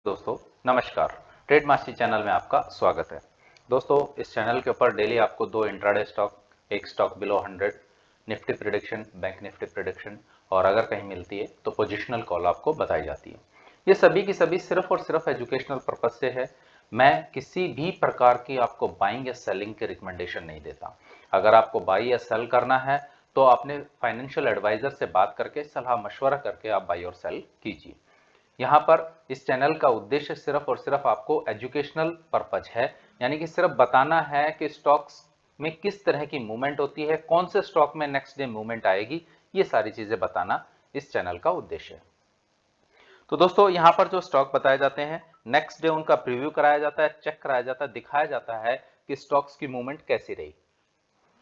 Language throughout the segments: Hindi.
दोस्तों नमस्कार। ट्रेड मास्टर चैनल में आपका स्वागत है। दोस्तों इस चैनल के ऊपर डेली आपको दो इंट्राडे स्टॉक, एक stock below 100, Nifty prediction, bank Nifty prediction और अगर कहीं मिलती है तो पोजिशनल कॉल आपको बताई जाती है। ये सभी की सभी सिर्फ और सिर्फ एजुकेशनल पर्पज से है। मैं किसी भी प्रकार की आपको बाइंग या सेलिंग के रिकमेंडेशन नहीं देता। अगर आपको बाई या सेल करना है तो अपने फाइनेंशियल एडवाइजर से बात करके सलाह मशवरा करके आप बाई और सेल कीजिए। यहाँ पर इस चैनल का उद्देश्य सिर्फ और सिर्फ आपको एजुकेशनल पर्पज है, यानी कि सिर्फ बताना है कि स्टॉक्स में किस तरह की मूवमेंट होती है, कौन से स्टॉक में नेक्स्ट डे मूवमेंट आएगी, ये सारी चीजें बताना इस चैनल का उद्देश्य है। तो दोस्तों यहाँ पर जो स्टॉक बताए जाते हैं, नेक्स्ट डे उनका प्रीव्यू कराया जाता है, चेक कराया जाता है, दिखाया जाता है कि स्टॉक्स की मूवमेंट कैसी रही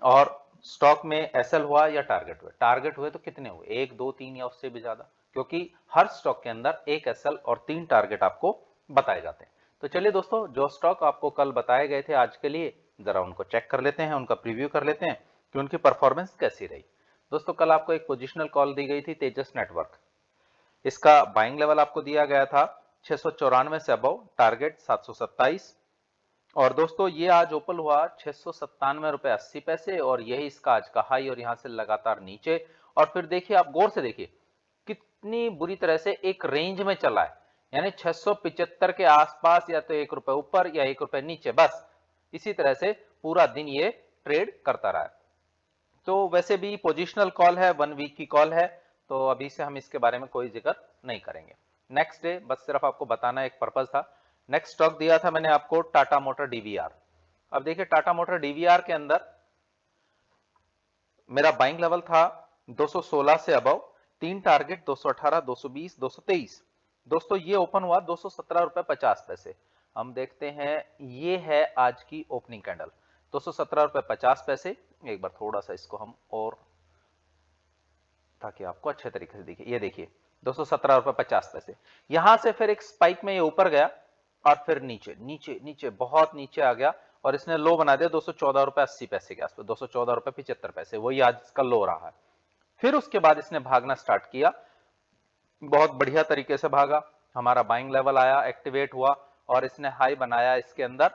और स्टॉक में एसएल हुआ या टारगेट हुए तो कितने हुए, एक दो तीन या उससे भी ज्यादा, क्योंकि हर स्टॉक के अंदर एक एसएल और तीन टारगेट आपको बताए जाते हैं। तो चलिए दोस्तों, जो स्टॉक आपको कल बताए गए थे आज के लिए, जरा उनको चेक कर लेते हैं, उनका प्रीव्यू कर लेते हैं कि उनकी परफॉर्मेंस कैसी रही। दोस्तों कल आपको एक पोजिशनल कॉल दी गई थी तेजस नेटवर्क। इसका बाइंग लेवल आपको दिया गया था 694 से अबव, टारगेट 727। और दोस्तों ये आज ओपन हुआ 697 रुपए 80 पैसे और यही इसका आज का हाई और यहां से लगातार नीचे। और फिर देखिए, आप गौर से देखिए कितनी बुरी तरह से एक रेंज में चला है, यानी 675 के आसपास, या तो 1 रुपए ऊपर या 1 रुपए नीचे, बस इसी तरह से पूरा दिन ये ट्रेड करता रहा है। तो वैसे भी पोजिशनल कॉल है, 1 वीक की कॉल है, तो अभी से हम इसके बारे में कोई जिक्र नहीं करेंगे। नेक्स्ट डे बस सिर्फ आपको बताना एक पर्पज था। नेक्स्ट स्टॉक दिया था मैंने आपको टाटा मोटर डीवीआर। अब देखिए टाटा मोटर डीवीआर के अंदर मेरा बाइंग लेवल था 216 से अबव, तीन टारगेट 218, 220, 223। दोस्तों ये ओपन हुआ 217 रुपए 50 पैसे। हम देखते हैं, ये है आज की ओपनिंग कैंडल 217 रुपए 50 पैसे। एक बार थोड़ा सा इसको हम और, ताकि आपको अच्छे तरीके से दिखे, ये देखिए 217 रुपए 50 पैसे। यहां से फिर एक स्पाइक में ये ऊपर गया और फिर नीचे नीचे नीचे बहुत नीचे आ गया और इसने लो बना दिया 214 रुपए 80 पैसे के आसपास, 214 रुपए 75 पैसे, वही आज इसका लो रहा है। फिर उसके बाद इसने भागना स्टार्ट किया, बहुत बढ़िया तरीके से भागा, हमारा बाइंग लेवल आया, एक्टिवेट हुआ और इसने हाई बनाया इसके अंदर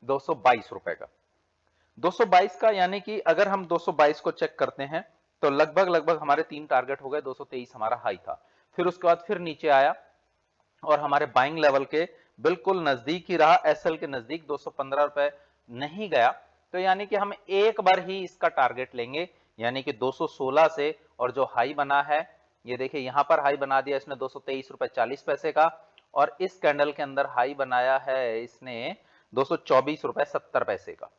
222 रुपए का, 222 का, यानी कि अगर हम 222 को चेक करते हैं तो लगभग लगभग हमारे तीन टारगेट हो गए। 223 हमारा हाई था, फिर उसके बाद फिर नीचे आया और हमारे बाइंग लेवल के बिल्कुल नजदीक ही रहा, एसएल के नजदीक 215 रुपए नहीं गया। तो यानी कि हम एक बार ही इसका टारगेट लेंगे, यानी कि 216 से, और जो हाई बना है ये देखिए, यहां पर हाई बना दिया इसने 223 रुपए 40 पैसे का, और इस कैंडल के अंदर हाई बनाया है इसने 224 रुपए 70 पैसे का।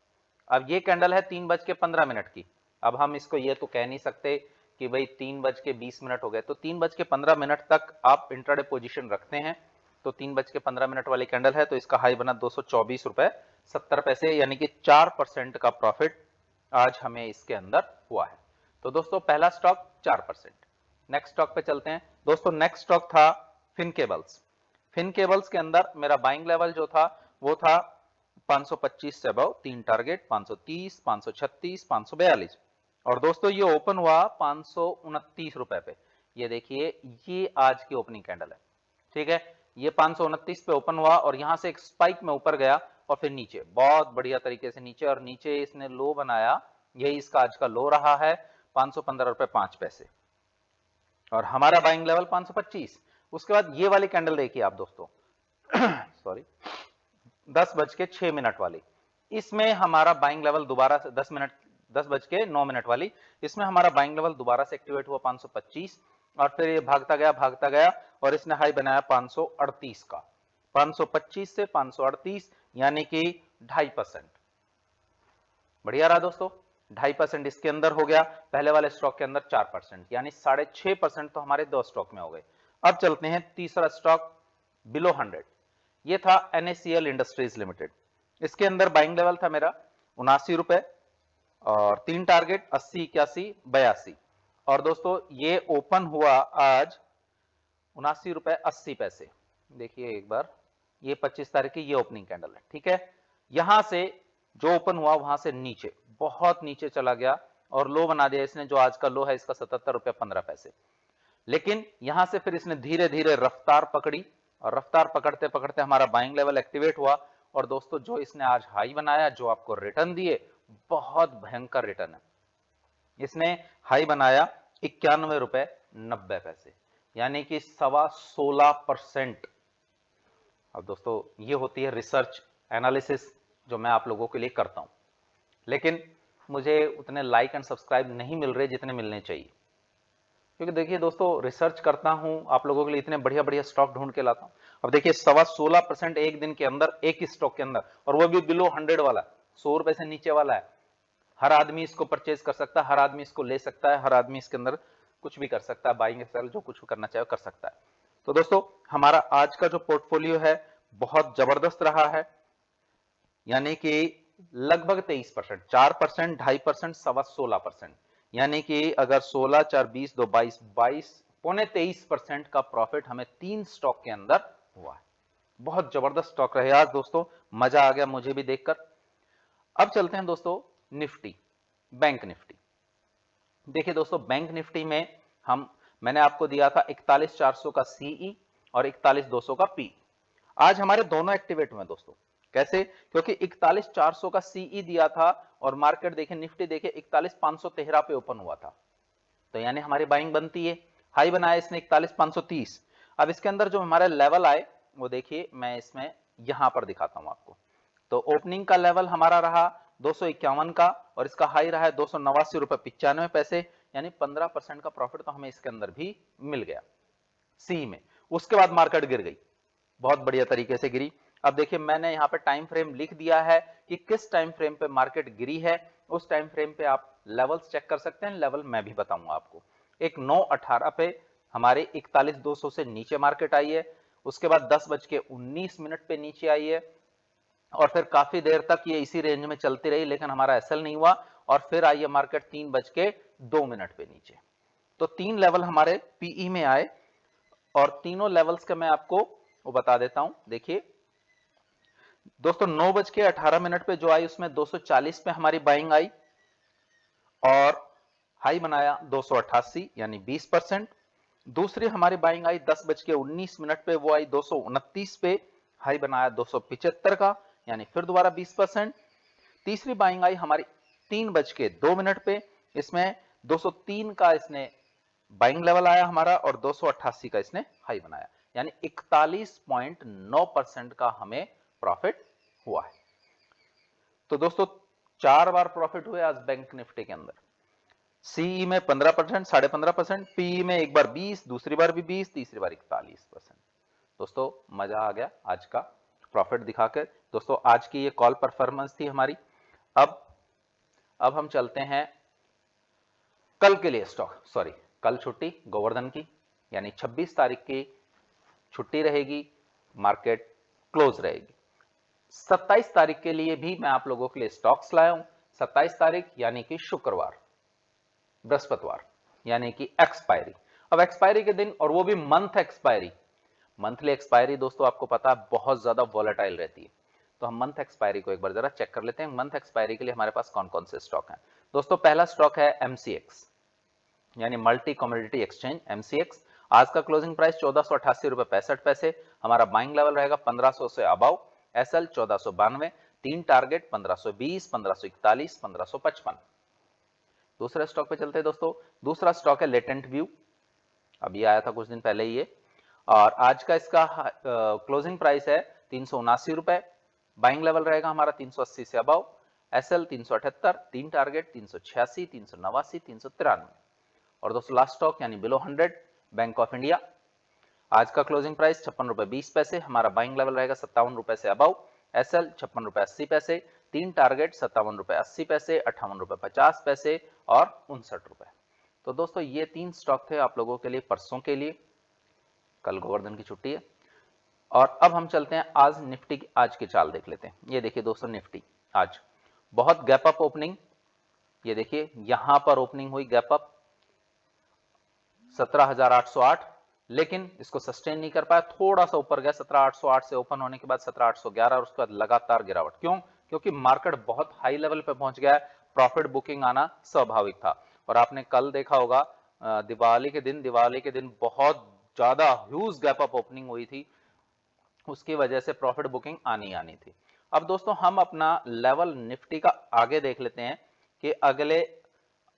अब ये कैंडल है 3:15 की। अब हम इसको ये तो कह नहीं सकते कि भाई 3:20 हो गए, तो 3:15 तक आप इंट्राडे पोजीशन रखते हैं, तो 3:15 वाली कैंडल है, तो इसका हाई बना 224 रुपए 70 पैसे, यानी कि 4% का प्रॉफिट आज हमें इसके अंदर हुआ है। तो दोस्तों पहला स्टॉक 4%। नेक्स्ट स्टॉक पे चलते हैं दोस्तों। नेक्स्ट स्टॉक था फिनकेबल्स। फिनकेबल्स के अंदर मेरा बाइंग लेवल जो था वो था 525 से अबव, तीन टारगेट 530, 536, 542। और दोस्तों ये ओपन हुआ 529 रुपए पे। ये देखिए, ये आज की ओपनिंग कैंडल है, ठीक है। ये 529 पे ओपन हुआ और यहां से एक स्पाइक में ऊपर गया और फिर नीचे बहुत बढ़िया तरीके से नीचे, और नीचे इसने लो बनाया, यही इसका आज का लो रहा है 515 रुपए 5 पैसे, और हमारा बाइंग लेवल 525। उसके बाद ये वाली कैंडल देखिए आप दोस्तों, सॉरी, 10:06 वाली, इसमें हमारा बाइंग लेवल दोबारा से 10:09 वाली, इसमें हमारा बाइंग लेवल दोबारा से एक्टिवेट हुआ 525, और फिर ये भागता गया और इसने हाई बनाया 538 का, 525 से 538, यानी कि 2.5%। बढ़िया रहा दोस्तों, 2.5% इसके अंदर हो गया, पहले वाले स्टॉक के अंदर 4%, यानी 6.5% तो हमारे दो स्टॉक में हो गए। अब चलते हैं तीसरा स्टॉक बिलो 100, ये था NACL इंडस्ट्रीज लिमिटेड। इसके अंदर बाइंग लेवल था मेरा 79 रुपए और तीन टारगेट 80, 81, 82। और दोस्तों ये ओपन हुआ आज 79 रुपए 80 पैसे। देखिए एक बार, ये 25 तारीख की ये ओपनिंग कैंडल है, ठीक है। यहां से जो ओपन हुआ वहां से नीचे, बहुत नीचे चला गया और लो बना दिया इसने, जो आज का लो है इसका 77 रुपए 15 पैसे। लेकिन यहां से फिर इसने धीरे धीरे रफ्तार पकड़ी और रफ्तार पकड़ते पकड़ते हमारा बाइंग लेवल एक्टिवेट हुआ। और दोस्तों जो इसने आज हाई बनाया, जो आपको रिटर्न दिए, बहुत भयंकर रिटर्न है। इसने हाई बनाया 91 रुपए 90 पैसे, यानी कि 16.25%। अब दोस्तों ये होती है रिसर्च एनालिसिस जो मैं आप लोगों के लिए करता हूं, लेकिन मुझे उतने लाइक एंड सब्सक्राइब नहीं मिल रहे जितने मिलने चाहिए। क्योंकि देखिए दोस्तों, रिसर्च करता हूं आप लोगों के लिए, इतने बढ़िया बढ़िया स्टॉक ढूंढ के लाता हूं। अब देखिए 16.25% एक दिन के अंदर, एक ही स्टॉक के अंदर, और वो भी बिलो 100 वाला, 100 रुपए से नीचे वाला है। हर आदमी इसको परचेज कर सकता है, हर आदमी इसको ले सकता है, हर आदमी इसके अंदर कुछ भी कर सकता है, बाइंग सेल जो कुछ करना चाहे कर सकता है। तो दोस्तों हमारा आज का जो पोर्टफोलियो है बहुत जबरदस्त रहा है, यानी कि लगभग 23%, 4%, 2.5%, 16.25%, यानी कि अगर 16 4 20 2 22, 22 पौने 23% का प्रॉफिट हमें 3 स्टॉक के अंदर हुआ है। बहुत जबरदस्त स्टॉक रहे आज दोस्तों, मजा आ गया मुझे भी देखकर। अब चलते हैं दोस्तों निफ्टी, बैंक निफ्टी। देखिए दोस्तों बैंक निफ्टी में मैंने आपको दिया था 41,400 का सीई और 41,200 का पी। आज हमारे दोनों एक्टिवेट हुए दोस्तों। कैसे? क्योंकि 41,400 का सीई दिया था और मार्केट देखिए, निफ्टी देखिए 41,513 पे ओपन हुआ था, तो यानी हमारी बाइंग बनती है। हाई बनाया इसने 41,530। अब इसके अंदर जो हमारे लेवल आए वो देखिए, मैं इसमें यहां पर दिखाता हूं आपको। तो ओपनिंग का लेवल हमारा रहा 251 का और इसका हाई रहा है 289 रुपए 95 पैसे, यानी 15% का प्रॉफिट तो हमें इसके अंदर भी मिल गया सी में। उसके बाद मार्केट गिर गई, बहुत बढ़िया तरीके से गिरी। अब देखिए मैंने यहाँ पे टाइम फ्रेम लिख दिया है कि किस टाइम फ्रेम पे मार्केट गिरी है। उस टाइम फ्रेम पे आप लेवल्स चेक कर सकते हैं, लेवल मैं भी बताऊंगा आपको। एक 9:18 पे हमारे 41,200 से नीचे मार्केट आई है, उसके बाद 10:19 पे नीचे आई है, और फिर काफी देर तक ये इसी रेंज में चलती रही, लेकिन हमारा एसएल नहीं हुआ, और फिर आई है मार्केट 3:02 पे नीचे। तो 3 लेवल हमारे पीई में आए, और तीनों लेवल्स का मैं आपको वो बता देता हूं। देखिए दोस्तों 9:18 पे जो आई उसमें 240 पे हमारी बाइंग आई और हाई बनाया 288, यानी 20%। दूसरी हमारी बाइंग आई 10:19 पे, वो आई 229 पे, हाई बनाया 275 का, यानी फिर दोबारा 20%। तीसरी बाइंग आई हमारी 3:02 पे, इसमें 203 का इसने बाइंग लेवल आया हमारा और 288 का इसने हाई बनाया, यानी 41.9% का हमें प्रॉफिट हुआ है। तो दोस्तों 4 बार प्रॉफिट हुए आज बैंक निफ्टी के अंदर। सीई में 15%, 15.5%, पीई में एक बार 20, दूसरी बार भी 20, तीसरी बार 41%। दोस्तों मजा आ गया आज का प्रॉफिट दिखाकर। दोस्तों आज की ये कॉल परफॉर्मेंस थी हमारी। अब हम चलते हैं कल के लिए स्टॉक, सॉरी कल छुट्टी गोवर्धन की, यानी 26 तारीख की छुट्टी रहेगी, मार्केट क्लोज रहेगी। 27 तारीख के लिए भी मैं आप लोगों के लिए स्टॉक्स लाया हूं। 27 तारीख यानी कि शुक्रवार, बृहस्पतिवार, यानी कि एक्सपायरी। अब एक्सपायरी के दिन, और वो भी मंथ एक्सपायरी। मंथली एक्सपायरी दोस्तों आपको पता है बहुत ज्यादा वॉलेटाइल रहती है, तो हम मंथ एक्सपायरी को एक बार जरा चेक कर लेते हैं। मंथ एक्सपायरी के लिए हमारे पास कौन कौन से स्टॉक हैं। दोस्तों पहला स्टॉक है एमसीएक्स, यानी मल्टी कमोडिटी एक्सचेंज, एमसीएक्स। आज का क्लोजिंग प्राइस 1488 रुपए 65 पैसे। हमारा बाइंग लेवल रहेगा 1500 से अबाउ। SL 1492, 3 target 1520, 1541, 1555। दूसरे स्टॉक पे चलते हैं दोस्तों। दूसरा स्टॉक है लेटेंट व्यू, अभी आया था कुछ दिन पहले ही ये, और आज का इसका क्लोजिंग प्राइस है 379 रुपए। बाइंग लेवल रहेगा हमारा 380 से अबाउ। SL 378, 3 target 386, 389, 393। और दोस्तों लास्ट स्टॉक यानी बिलो 100, बैंक ऑफ इंडिया। आज का क्लोजिंग प्राइस 56 रुपए 20 पैसे। हमारा बाइंग लेवल रहेगा 57 रुपए से अबाउ। एसएल 56 रुपए 80 पैसे, 3 टारगेट 57 रुपए 80 पैसे, 58 रुपए 50 पैसे और 59 रुपए। तो दोस्तों ये 3 स्टॉक थे आप लोगों के लिए परसों के लिए, कल गोवर्धन की छुट्टी है। और अब हम चलते हैं आज निफ्टी की आज की चाल देख लेते हैं। ये देखिए दोस्तों निफ्टी आज बहुत गैप अप ओपनिंग, ये देखिए यहां पर ओपनिंग हुई गैप अप 17,808, लेकिन इसको सस्टेन नहीं कर पाया, थोड़ा सा ऊपर गया 17,808 से ओपन होने के बाद 17,811 और उसके बाद लगातार गिरावट। क्यों? क्योंकि मार्केट बहुत हाई लेवल पे पहुंच गया है, प्रॉफिट बुकिंग आना स्वाभाविक था। और आपने कल देखा होगा दिवाली के दिन बहुत ज्यादा ह्यूज गैप अप ओपनिंग हुई थी, उसकी वजह से प्रॉफिट बुकिंग आनी थी। अब दोस्तों हम अपना लेवल निफ्टी का आगे देख लेते हैं कि अगले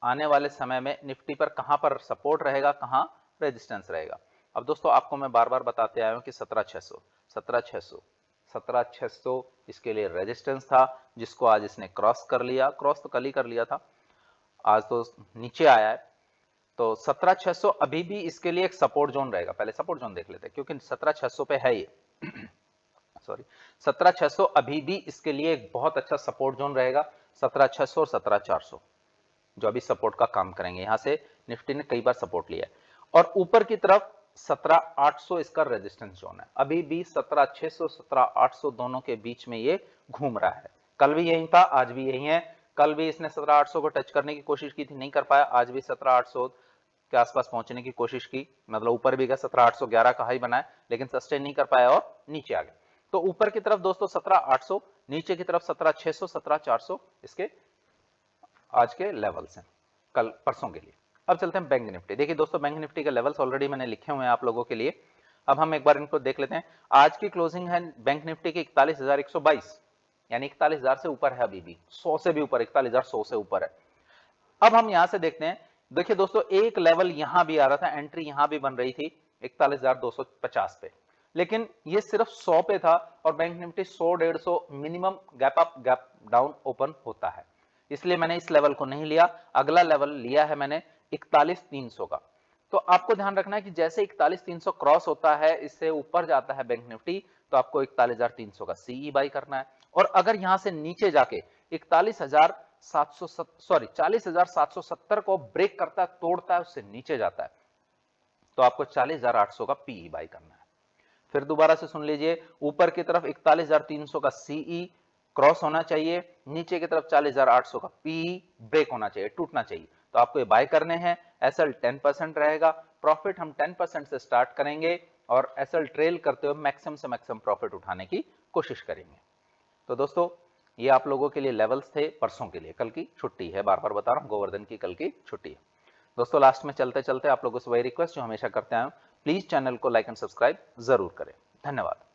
आने वाले समय में निफ्टी पर कहां पर सपोर्ट रहेगा, कहां रेजिस्टेंस रहेगा। अब दोस्तों आपको मैं बार बार बताते आया हूं कि 17,600 इसके लिए रेजिस्टेंस था, जिसको आज इसने क्रॉस कर लिया। क्रॉस तो कल ही कर लिया था, आज तो नीचे आया है। तो 17,600 अभी भी इसके लिए एक सपोर्ट जोन रहेगा। पहले सपोर्ट जोन देख लेते हैं, क्योंकि 17,600 पे है ये सॉरी 17,600 अभी भी इसके लिए एक बहुत अच्छा सपोर्ट जोन रहेगा। 17,600 और 17,400 जो अभी सपोर्ट का काम करेंगे। यहां से निफ्टी ने कई बार सपोर्ट लिया है। और ऊपर की तरफ 17,800 इसका रेजिस्टेंस जोन है। अभी भी 17,600 17,800 दोनों के बीच में ये घूम रहा है। कल भी यही था, आज भी यही है। कल भी इसने 17,800 को टच करने की कोशिश की थी, नहीं कर पाया। आज भी 17,800 के आसपास पहुंचने की कोशिश की, मतलब ऊपर भी गया, 17,811 का हाई बनाया, लेकिन सस्टेन नहीं कर पाया और नीचे आ गया। तो ऊपर की तरफ दोस्तों 17,800, नीचे की तरफ 17,600 17,400 इसके आज के लेवल्स हैं कल परसों के लिए। अब चलते हैं बैंक निफ्टी। देखिए दोस्तों, बैंक निफ्टी के लेवल्स ऑलरेडी मैंने लिखे हुए हैं आप लोगों के लिए। अब हम एक बार इनको देख लेते हैं। आज की क्लोजिंग है बैंक निफ्टी की 41,122, यानी 41,000 से ऊपर है, अभी भी 100 से भी ऊपर, 41,100 से ऊपर है। अब हम यहां से देखते हैं। देखिए दोस्तों, एक लेवल यहां भी आ रहा था, एंट्री यहां भी बन रही थी 41,250 पे, लेकिन ये सिर्फ 100 पे था। और bank Nifty 100-150 minimum gap up gap down open होता है, इसलिए मैंने इस लेवल को नहीं लिया। अगला लेवल लिया है मैंने 41,300 का। तो आपको ध्यान रखना है कि जैसे 41,300 क्रॉस होता है, इससे ऊपर जाता है बैंक निफ्टी, तो आपको 41,300 का सीई बाई करना है। और अगर यहां से नीचे जाके 40,770 को ब्रेक करता है, तोड़ता है, उससे नीचे जाता है, तो आपको 40,800 का पीई बाई करना है। फिर दोबारा से सुन लीजिए, ऊपर की तरफ 41,300 का सीई क्रॉस होना चाहिए, नीचे की तरफ 40,800 का पीई ब्रेक होना चाहिए, टूटना चाहिए, तो आपको ये बाय करने हैं। एसएल 10% रहेगा, प्रॉफिट हम 10% से स्टार्ट करेंगे और एसएल ट्रेल करते हुए मैक्सिमम से मैक्सिमम प्रॉफिट उठाने की कोशिश करेंगे। तो दोस्तों, ये आप लोगों के लिए लेवल्स थे परसों के लिए। कल की छुट्टी है, बार बार बता रहा हूं, गोवर्धन की कल की छुट्टी है। दोस्तों, लास्ट में चलते चलते आप लोगों से वही रिक्वेस्ट जो हमेशा करते आए, प्लीज चैनल को लाइक एंड सब्सक्राइब जरूर करें। धन्यवाद।